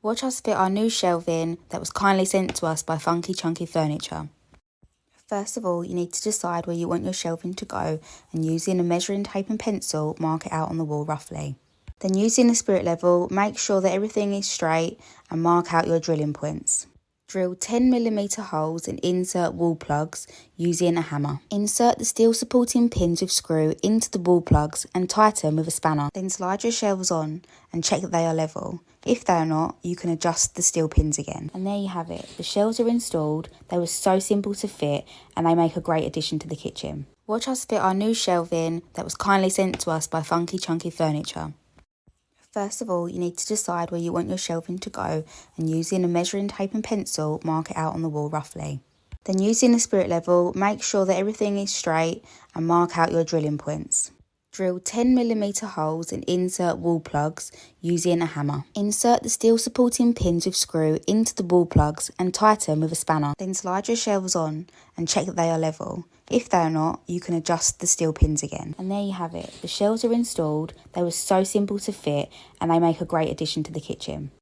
Watch us fit our new shelving that was kindly sent to us by Funky Chunky Furniture. First of all, you need to decide where you want your shelving to go, and using a measuring tape and pencil, mark it out on the wall roughly. Then using the spirit level, make sure that everything is straight and mark out your drilling points. Drill 10mm holes and insert wall plugs using a hammer. Insert the steel supporting pins with screw into the wall plugs and tighten with a spanner. Then slide your shelves on and check that they are level. If they are not, you can adjust the steel pins again. And there you have it. The shelves are installed. They were so simple to fit and they make a great addition to the kitchen. Watch us fit our new shelving that was kindly sent to us by Funky Chunky Furniture. First of all, you need to decide where you want your shelving to go, and using a measuring tape and pencil, mark it out on the wall roughly. Then using the spirit level, make sure that everything is straight and mark out your drilling points. Drill 10mm holes and insert wall plugs using a hammer. Insert the steel supporting pins with screw into the wall plugs and tighten with a spanner. Then slide your shelves on and check that they are level. If they are not, you can adjust the steel pins again. And there you have it. The shelves are installed. They were so simple to fit and they make a great addition to the kitchen.